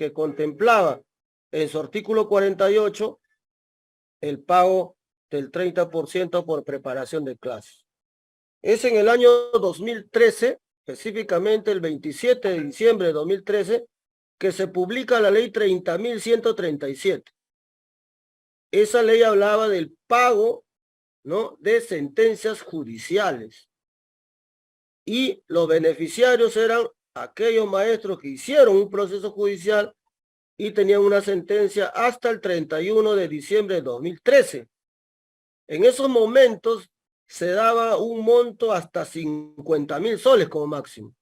que contemplaba en su artículo 48 el pago del 30% por preparación de clases. Es en el año 2013, específicamente el 27 de diciembre de 2013, que se publica la ley 30.137. Esa ley hablaba del pago, ¿no?, de sentencias judiciales. Y los beneficiarios eran aquellos maestros que hicieron un proceso judicial y tenían una sentencia hasta el 31 de diciembre de 2013. En esos momentos se daba un monto hasta 50.000 soles como máximo.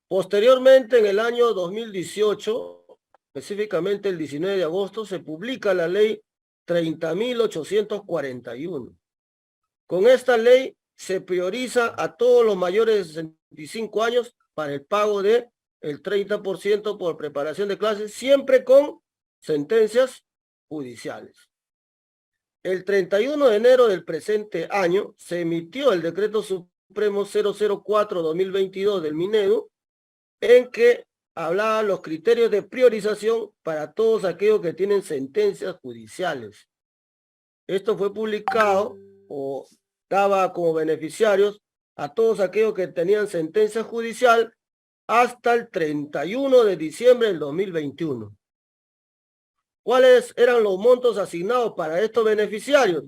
Posteriormente, en el año 2018, específicamente el 19 de agosto, se publica la ley 30.841. Con esta ley se prioriza a todos los mayores de 65 años para el pago de el 30% por preparación de clases, siempre con sentencias judiciales. El 31 de enero del presente año se emitió el Decreto Supremo 004-2022 del Minedu, en que hablaba los criterios de priorización para todos aquellos que tienen sentencias judiciales. Esto fue publicado o daba como beneficiarios a todos aquellos que tenían sentencia judicial hasta el 31 de diciembre del 2021. ¿Cuáles eran los montos asignados para estos beneficiarios?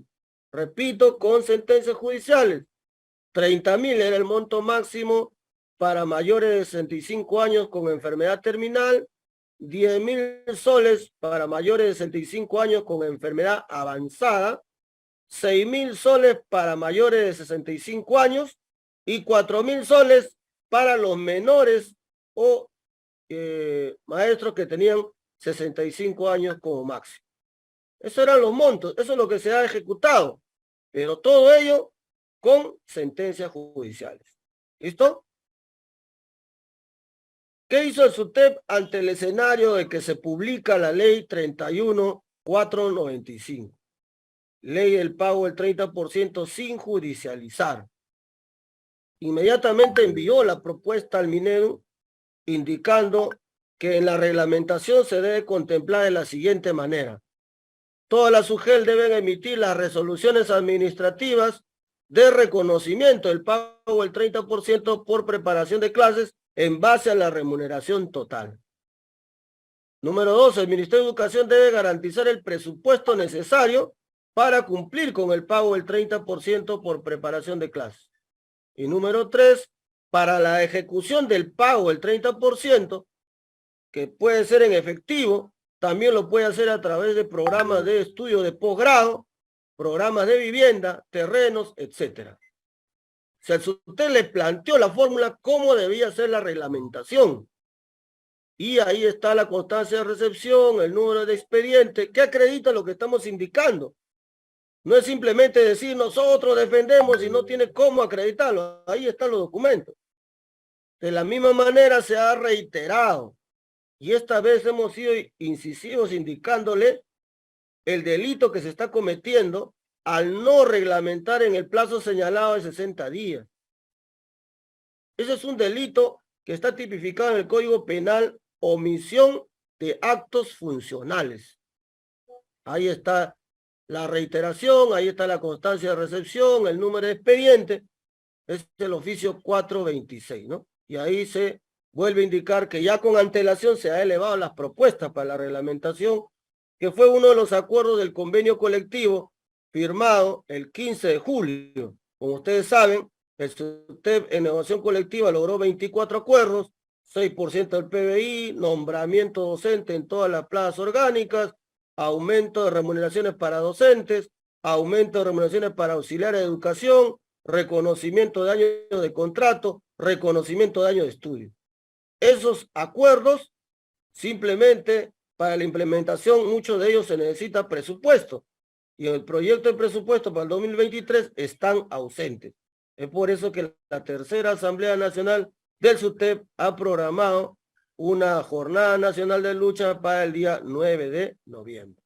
Repito, con sentencias judiciales. 30.000 era el monto máximo para mayores de 65 años con enfermedad terminal, 10.000 soles para mayores de 65 años con enfermedad avanzada, 6.000 soles para mayores de 65 años y 4.000 soles para los menores o maestros que tenían 65 años como máximo. Esos eran los montos, eso es lo que se ha ejecutado, pero todo ello con sentencias judiciales. ¿Listo? ¿Qué hizo el SUTEP ante el escenario de que se publica la ley 31.495? Ley del pago del 30% sin judicializar. Inmediatamente envió la propuesta al Minedu indicando que en la reglamentación se debe contemplar de la siguiente manera. Todas las UGEL deben emitir las resoluciones administrativas de reconocimiento del pago del 30% por preparación de clases en base a la remuneración total. Número 2, el Ministerio de Educación debe garantizar el presupuesto necesario para cumplir con el pago del 30% por preparación de clases. Y número 3, para la ejecución del pago del 30%, que puede ser en efectivo, también lo puede hacer a través de programas de estudio de posgrado, programas de vivienda, terrenos, etc. O sea, usted le planteó la fórmula cómo debía ser la reglamentación. Y ahí está la constancia de recepción, el número de expediente, que acredita lo que estamos indicando. No es simplemente decir nosotros defendemos y no tiene cómo acreditarlo. Ahí están los documentos. De la misma manera se ha reiterado. Y esta vez hemos sido incisivos indicándole el delito que se está cometiendo al no reglamentar en el plazo señalado de 60 días. Ese es un delito que está tipificado en el Código Penal, omisión de actos funcionales. Ahí está la reiteración, ahí está la constancia de recepción, el número de expediente, es el oficio 426, ¿no? Y ahí se vuelve a indicar que ya con antelación se ha elevado las propuestas para la reglamentación, que fue uno de los acuerdos del convenio colectivo firmado el 15 de julio. Como ustedes saben, el SUTEP en negociación colectiva logró 24 acuerdos, 6% del PBI, nombramiento docente en todas las plazas orgánicas, aumento de remuneraciones para docentes, aumento de remuneraciones para auxiliares de educación, reconocimiento de años de contrato, reconocimiento de años de estudio. Esos acuerdos, simplemente para la implementación, muchos de ellos se necesita presupuesto. Y en el proyecto de presupuesto para el 2023 están ausentes. Es por eso que la tercera Asamblea Nacional del SUTEP ha programado una jornada nacional de lucha para el día 9 de noviembre.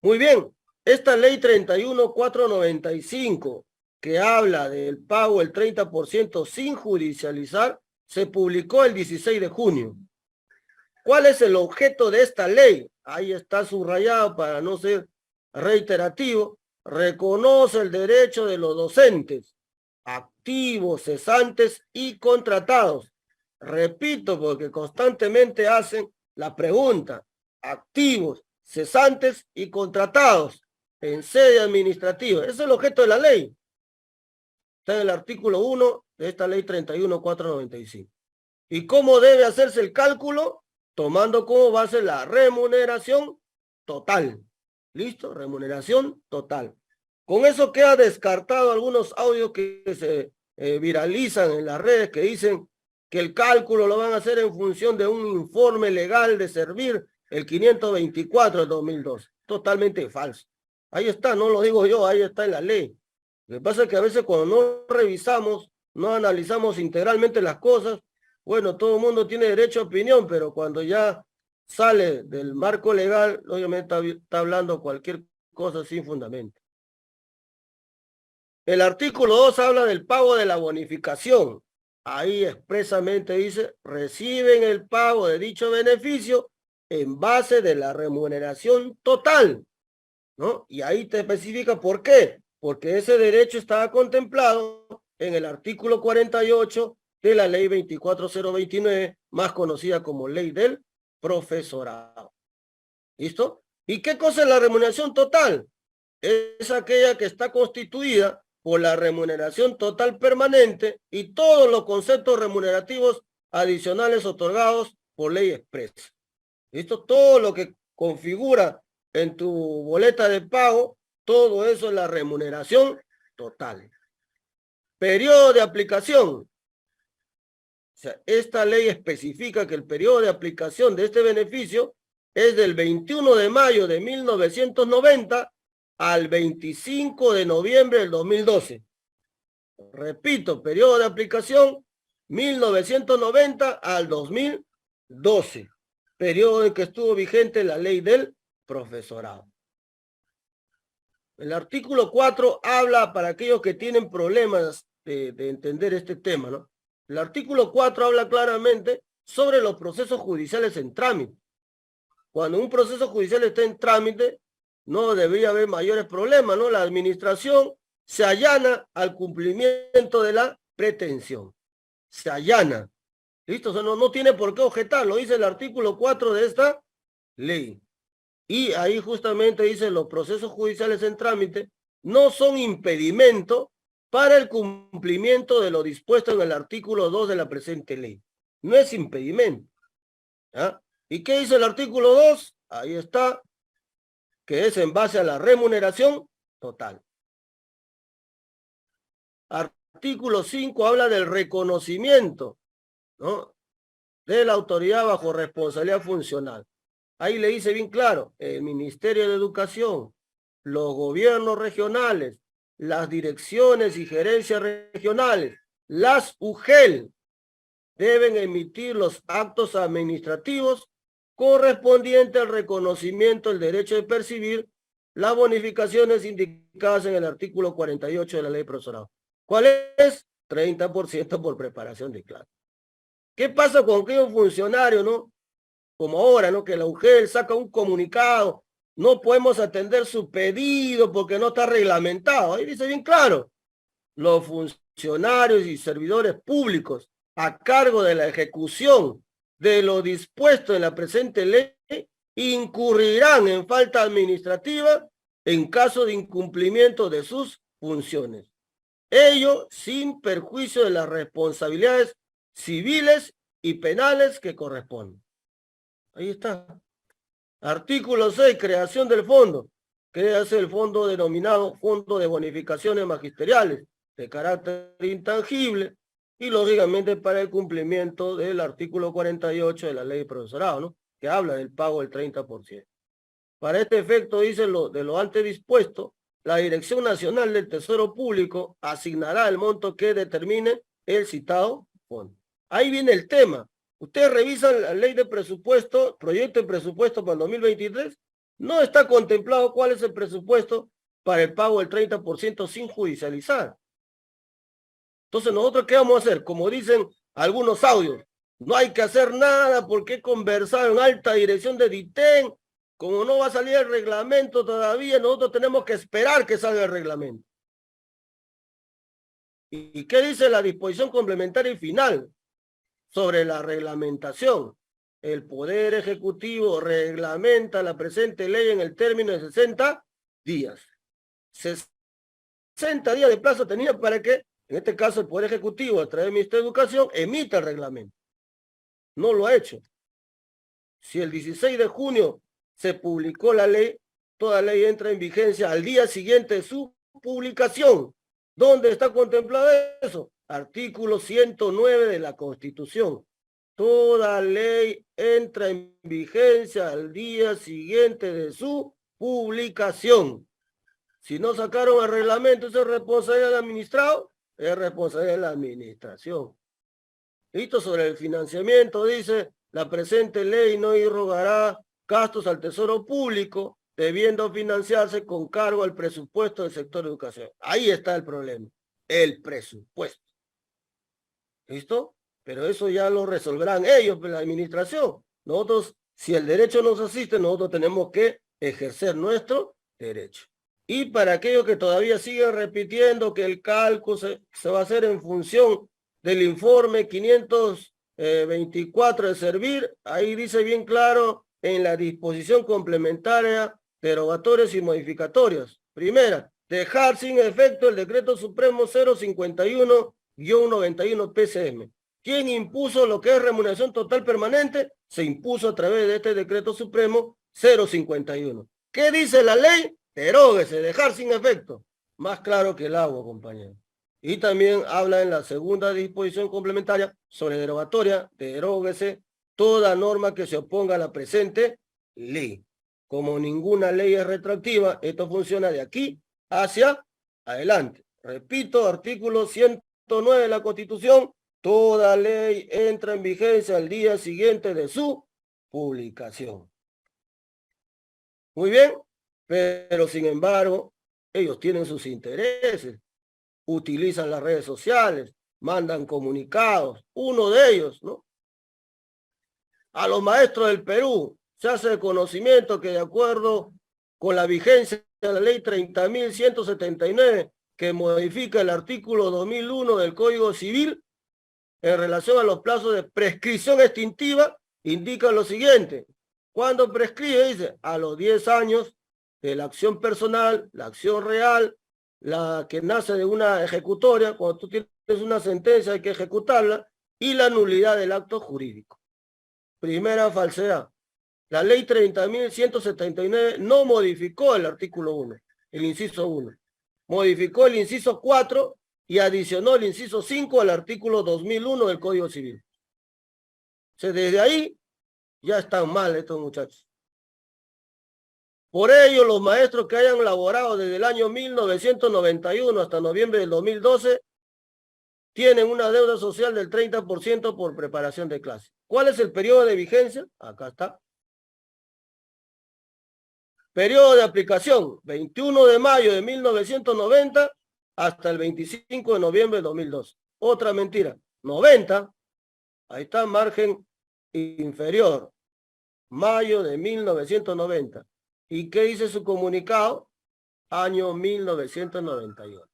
Muy bien, esta ley 31.495, que habla del pago del 30% sin judicializar, se publicó el 16 de junio. ¿Cuál es el objeto de esta ley? Ahí está subrayado para no ser reiterativo. Reconoce el derecho de los docentes, activos, cesantes y contratados. Repito, porque constantemente hacen la pregunta. Activos, cesantes y contratados en sede administrativa. Ese es el objeto de la ley. Está en el artículo 1 de esta ley 31.495. ¿Y cómo debe hacerse el cálculo? Tomando como base la remuneración total. ¿Listo? Remuneración total. Con eso queda descartado algunos audios que se viralizan en las redes que dicen que el cálculo lo van a hacer en función de un informe legal de servir el 524 del 2002. Totalmente falso. Ahí está, no lo digo yo, ahí está en la ley. Lo que pasa es que a veces cuando no revisamos, no analizamos integralmente las cosas, bueno, todo el mundo tiene derecho a opinión, pero cuando ya sale del marco legal, obviamente está hablando cualquier cosa sin fundamento. El artículo 2 habla del pago de la bonificación. Ahí expresamente dice, reciben el pago de dicho beneficio en base de la remuneración total, ¿no? Y ahí te especifica por qué. Porque ese derecho estaba contemplado en el artículo 48 de la ley 24029, más conocida como ley del profesorado. ¿Listo? ¿Y qué cosa es la remuneración total? Es aquella que está constituida por la remuneración total permanente y todos los conceptos remunerativos adicionales otorgados por ley expresa. ¿Listo? Todo lo que configura en tu boleta de pago, todo eso es la remuneración total. Periodo de aplicación. O sea, esta ley especifica que el periodo de aplicación de este beneficio es del 21 de mayo de 1990 al 25 de noviembre del 2012. Repito, periodo de aplicación 1990 al 2012. Periodo en que estuvo vigente la ley del profesorado. El artículo 4 habla para aquellos que tienen problemas de entender este tema, ¿no? El artículo 4 habla claramente sobre los procesos judiciales en trámite. Cuando un proceso judicial está en trámite, no debería haber mayores problemas, ¿no? La administración se allana al cumplimiento de la pretensión. Se allana. ¿Listo? O sea, no tiene por qué objetar, lo dice el artículo 4 de esta ley. Y ahí justamente dice los procesos judiciales en trámite no son impedimento para el cumplimiento de lo dispuesto en el artículo 2 de la presente ley. No es impedimento. ¿Ah? ¿Y qué dice el artículo 2? Ahí está, que es en base a la remuneración total. Artículo 5 habla del reconocimiento, ¿no?, de la autoridad bajo responsabilidad funcional. Ahí le dice bien claro, el Ministerio de Educación, los gobiernos regionales, las direcciones y gerencias regionales, las UGEL, deben emitir los actos administrativos correspondientes al reconocimiento del derecho de percibir las bonificaciones indicadas en el artículo 48 de la ley de profesorado. ¿Cuál es? 30% por preparación de clase. ¿Qué pasa con aquellos funcionarios, no? Como ahora, ¿no? Que la UGEL saca un comunicado, no podemos atender su pedido porque no está reglamentado. Ahí dice bien claro, los funcionarios y servidores públicos a cargo de la ejecución de lo dispuesto en la presente ley incurrirán en falta administrativa en caso de incumplimiento de sus funciones. Ello sin perjuicio de las responsabilidades civiles y penales que corresponden. Ahí está. Artículo 6, creación del fondo. Créase el fondo denominado Fondo de Bonificaciones Magisteriales de carácter intangible y lógicamente para el cumplimiento del artículo 48 de la ley de profesorado, ¿no?, que habla del pago del 30%. Para este efecto, dice de lo antes dispuesto, la Dirección Nacional del Tesoro Público asignará el monto que determine el citado fondo. Ahí viene el tema. Ustedes revisan la ley de presupuesto, proyecto de presupuesto para el 2023, no está contemplado cuál es el presupuesto para el pago del 30% sin judicializar. Entonces, ¿nosotros qué vamos a hacer? Como dicen algunos audios, No hay que hacer nada porque he conversado en alta dirección de DITEN. Como no va a salir el reglamento todavía, nosotros tenemos que esperar que salga el reglamento. ¿Y qué dice la disposición complementaria y final sobre la reglamentación? El Poder Ejecutivo reglamenta la presente ley en el término de 60 días. 60 días de plazo tenía para que, en este caso, el Poder Ejecutivo, a través del Ministerio de Educación, emita el reglamento. No lo ha hecho. Si el 16 de junio se publicó la ley, toda ley entra en vigencia al día siguiente de su publicación. ¿Dónde está contemplado eso? Artículo 109 de la Constitución. Toda ley entra en vigencia al día siguiente de su publicación. Si no sacaron el reglamento, ¿eso es responsabilidad del administrado? Es responsabilidad de la administración. Listo, sobre el financiamiento, dice, la presente ley no irrogará gastos al tesoro público, debiendo financiarse con cargo al presupuesto del sector de educación. Ahí está el problema, el presupuesto. ¿Listo? Pero eso ya lo resolverán ellos, la administración. Nosotros, si el derecho nos asiste, nosotros tenemos que ejercer nuestro derecho. Y para aquellos que todavía siguen repitiendo que el cálculo se va a hacer en función del informe 524 de Servir, ahí dice bien claro en la disposición complementaria, derogatorias y modificatorias. Primera, dejar sin efecto el decreto supremo 051-91 PCM. ¿Quién impuso lo que es remuneración total permanente? Se impuso a través de este decreto supremo 051. ¿Qué dice la ley? Deróguese, dejar sin efecto. Más claro que el agua, compañero. Y también habla en la segunda disposición complementaria sobre derogatoria, deróguese toda norma que se oponga a la presente ley. Como ninguna ley es retroactiva, esto funciona de aquí hacia adelante. Repito, artículo 109 de la Constitución, toda ley entra en vigencia al día siguiente de su publicación. Muy bien, pero sin embargo, ellos tienen sus intereses, utilizan las redes sociales, mandan comunicados, uno de ellos, ¿no? A los maestros del Perú se hace el conocimiento que de acuerdo con la vigencia de la ley 30.179, que modifica el artículo 2001 del Código Civil, en relación a los plazos de prescripción extintiva, indica lo siguiente. ¿Cuándo prescribe? Dice, a los 10 años de la acción personal, la acción real, la que nace de una ejecutoria, cuando tú tienes una sentencia hay que ejecutarla, y la nulidad del acto jurídico. Primera falsedad. La ley 30.179 no modificó el artículo 1, el inciso 1. Modificó el inciso 4 y adicionó el inciso 5 al artículo 2001 del Código Civil. O sea, desde ahí ya están mal estos muchachos. Por ello, los maestros que hayan laborado desde el año 1991 hasta noviembre del 2012 tienen una deuda social del 30% por preparación de clase. ¿Cuál es el periodo de vigencia? Acá está. Periodo de aplicación, 21 de mayo de 1990 hasta el 25 de noviembre de 2012. Otra mentira, 90, ahí está, margen inferior, mayo de 1990. ¿Y qué dice su comunicado? Año 1991.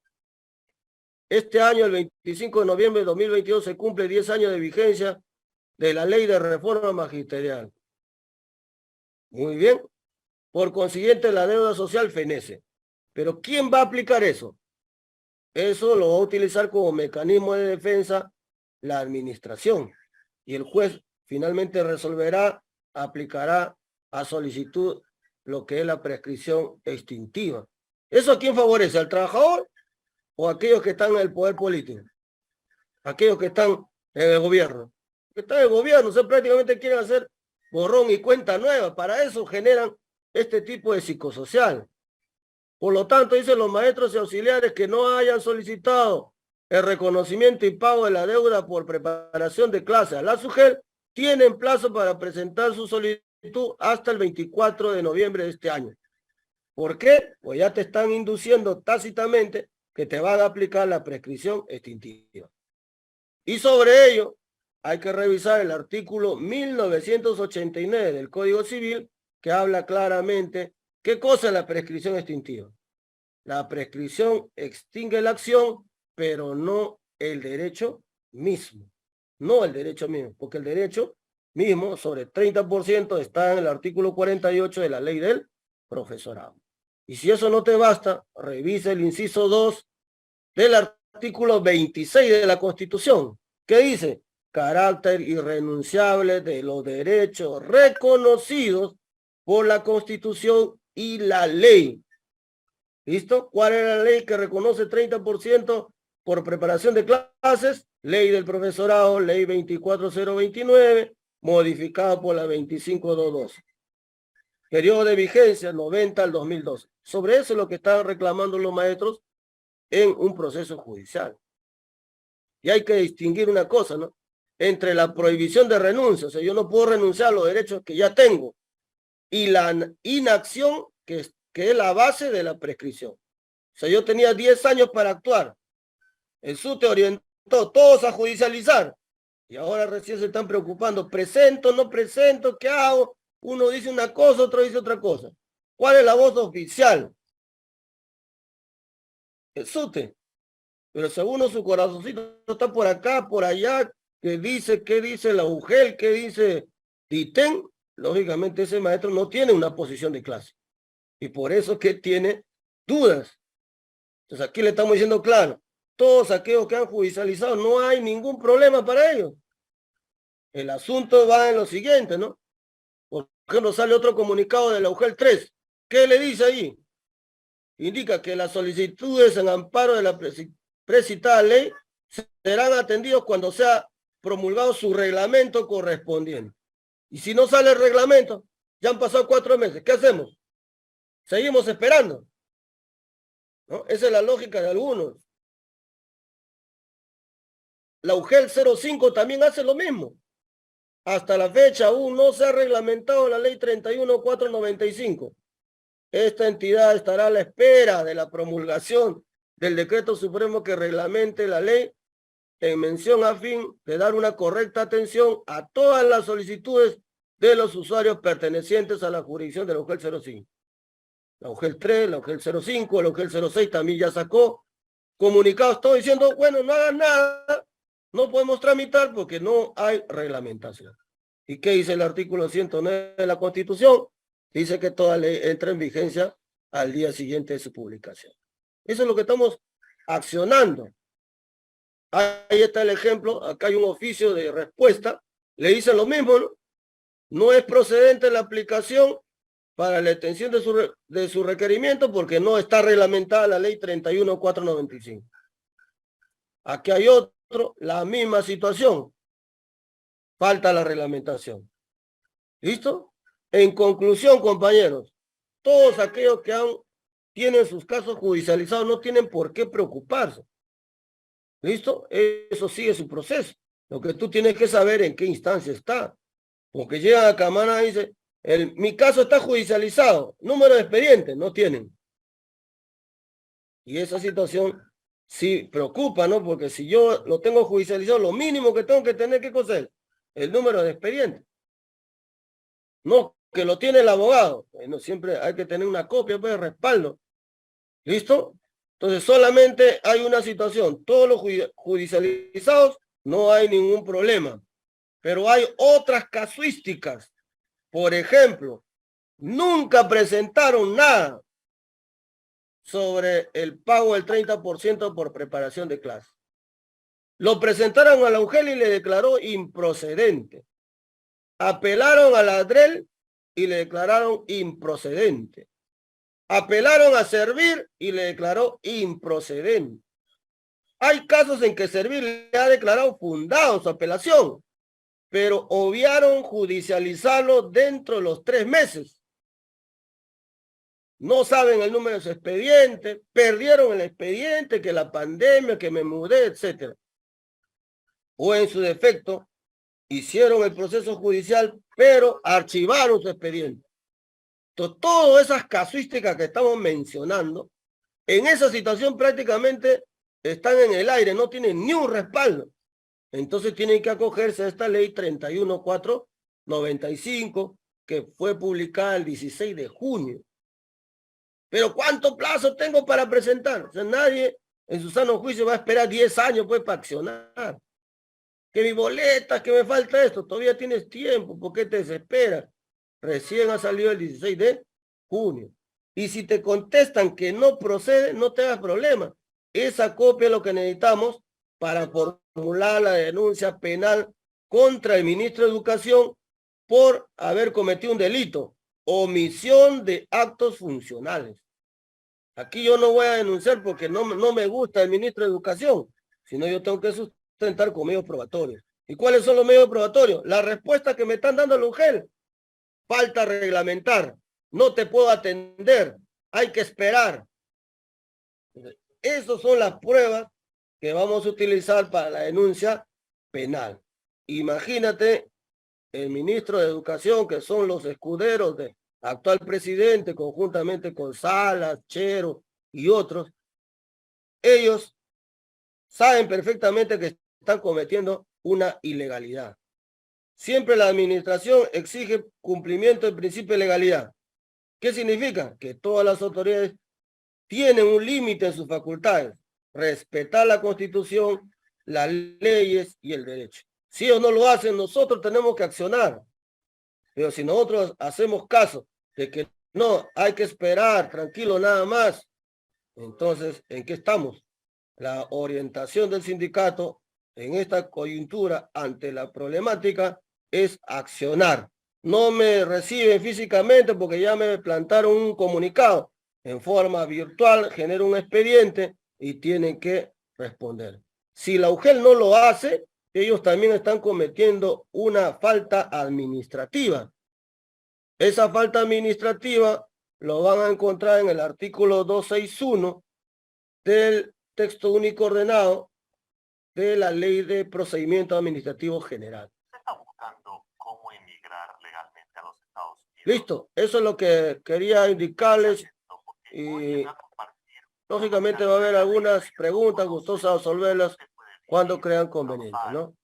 Este año, el 25 de noviembre de 2022, se cumple 10 años de vigencia de la ley de reforma magisterial. Muy bien. Por consiguiente, la deuda social fenece. Pero ¿quién va a aplicar eso? Eso lo va a utilizar como mecanismo de defensa la administración. Y el juez finalmente resolverá, aplicará a solicitud lo que es la prescripción extintiva. ¿Eso a quién favorece? ¿Al trabajador o a aquellos que están en el poder político? Aquellos que están en el gobierno. Que están en el gobierno, o sea, prácticamente quieren hacer borrón y cuenta nueva. Para eso generan este tipo de psicosocial. Por lo tanto, dicen los maestros y auxiliares que no hayan solicitado el reconocimiento y pago de la deuda por preparación de clase a la SUGEL, tienen plazo para presentar su solicitud hasta el 24 de noviembre de este año. ¿Por qué? Pues ya te están induciendo tácitamente que te van a aplicar la prescripción extintiva. Y sobre ello, hay que revisar el artículo 1989 del Código Civil, que habla claramente qué cosa es la prescripción extintiva. La prescripción extingue la acción, pero no el derecho mismo. No el derecho mismo, porque el derecho mismo sobre 30% está en el artículo 48 de la ley del profesorado. Y si eso no te basta, revisa el inciso 2 del artículo 26 de la Constitución, que dice: carácter irrenunciable de los derechos reconocidos por la Constitución y la ley. ¿Listo? ¿Cuál es la ley que reconoce 30% por preparación de clases? Ley del profesorado, ley 24029, modificada por la 25212. Periodo de vigencia 90 al 2012. Sobre eso es lo que están reclamando los maestros en un proceso judicial. Y hay que distinguir una cosa, ¿no? Entre la prohibición de renuncia, o sea, yo no puedo renunciar a los derechos que ya tengo, y la inacción que es la base de la prescripción. O sea, yo tenía 10 años para actuar. El SUTE orientó todos a judicializar. Y ahora recién se están preocupando. ¿Presento, no presento? ¿Qué hago? Uno dice una cosa, otro dice otra cosa. ¿Cuál es la voz oficial? El SUTE. Pero según su corazoncito está por acá, por allá, qué dice la UGEL, qué dice DITEN. Lógicamente ese maestro no tiene una posición de clase. Y por eso es que tiene dudas. Entonces aquí le estamos diciendo claro, todos aquellos que han judicializado, no hay ningún problema para ellos. El asunto va en lo siguiente, ¿no? Por ejemplo, sale otro comunicado de la UGEL 3. ¿Qué le dice ahí? Indica que las solicitudes en amparo de la precitada ley serán atendidos cuando sea promulgado su reglamento correspondiente. Y si no sale el reglamento, ya han pasado 4 meses. ¿Qué hacemos? Seguimos esperando, ¿no? Esa es la lógica de algunos. La UGEL 05 también hace lo mismo. Hasta la fecha aún no se ha reglamentado la ley 31495. Esta entidad estará a la espera de la promulgación del decreto supremo que reglamente la ley en mención a fin de dar una correcta atención a todas las solicitudes de los usuarios pertenecientes a la jurisdicción de la UGEL 05. La UGEL 3, la UGEL 05, la UGEL 06 también ya sacó comunicados, todo diciendo, bueno, no hagan nada, no podemos tramitar porque no hay reglamentación. ¿Y qué dice el artículo 109 de la Constitución? Dice que toda ley entra en vigencia al día siguiente de su publicación. Eso es lo que estamos accionando. Ahí está el ejemplo, acá hay un oficio de respuesta, le dicen lo mismo, ¿no? No es procedente la aplicación para la extensión de su requerimiento porque no está reglamentada la ley 31495. Aquí hay otro, la misma situación. Falta la reglamentación. ¿Listo? En conclusión, compañeros, todos aquellos que tienen sus casos judicializados no tienen por qué preocuparse. ¿Listo? Eso sigue su proceso. Lo que tú tienes que saber en qué instancia está. Porque llegan a Cámara y dicen, mi caso está judicializado. Número de expedientes, no tienen. Y esa situación sí preocupa, ¿no? Porque si yo lo tengo judicializado, lo mínimo que tengo que tener, ¿qué cosa es? El número de expedientes. No, que lo tiene el abogado. Bueno, siempre hay que tener una copia pues, de respaldo. ¿Listo? Entonces solamente hay una situación. Todos los judicializados no hay ningún problema. Pero hay otras casuísticas. Por ejemplo, nunca presentaron nada sobre el pago del 30% por preparación de clase. Lo presentaron a la UGEL y le declaró improcedente. Apelaron a la ADREL y le declararon improcedente. Apelaron a Servir y le declaró improcedente. Hay casos en que Servir le ha declarado fundado su apelación, pero obviaron judicializarlo dentro de los 3 meses. No saben el número de su expediente, perdieron el expediente, que la pandemia, que me mudé, etc. O en su defecto, hicieron el proceso judicial, pero archivaron su expediente. Entonces, todas esas casuísticas que estamos mencionando, en esa situación prácticamente están en el aire, no tienen ni un respaldo. Entonces tienen que acogerse a esta ley 31495 que fue publicada el 16 de junio. Pero ¿cuánto plazo tengo para presentar? O sea, nadie en su sano juicio va a esperar 10 años pues para accionar. Que mi boleta, que me falta esto, todavía tienes tiempo, ¿por qué te desesperas? Recién ha salido el 16 de junio. Y si te contestan que no procede, no te hagas problema. Esa copia es lo que necesitamos para formular la denuncia penal contra el ministro de Educación por haber cometido un delito, omisión de actos funcionales. Aquí yo no voy a denunciar porque no me gusta el ministro de Educación, sino yo tengo que sustentar con medios probatorios. ¿Y cuáles son los medios probatorios? La respuesta que me están dando el UGEL. Falta reglamentar. No te puedo atender. Hay que esperar. Esas son las pruebas que vamos a utilizar para la denuncia penal. Imagínate el ministro de Educación, que son los escuderos del actual presidente, conjuntamente con Salas, Chero y otros, ellos saben perfectamente que están cometiendo una ilegalidad. Siempre la administración exige cumplimiento del principio de legalidad. ¿Qué significa? Que todas las autoridades tienen un límite en sus facultades, respetar la Constitución, las leyes y el derecho. Si ellos no lo hacen, nosotros tenemos que accionar. Pero si nosotros hacemos caso de que no, hay que esperar, tranquilo, nada más, entonces, ¿en qué estamos? La orientación del sindicato en esta coyuntura ante la problemática es accionar. No me reciben físicamente porque ya me plantaron un comunicado. En forma virtual genero un expediente y tienen que responder. Si la UGEL no lo hace, ellos también están cometiendo una falta administrativa. Esa falta administrativa lo van a encontrar en el artículo 261 del texto único ordenado de la Ley de Procedimiento Administrativo General. Se está buscando cómo emigrar legalmente a los Estados Unidos. Listo, eso es lo que quería indicarles y lógicamente va a haber algunas preguntas, gustoso resolverlas cuando crean conveniente, ¿no?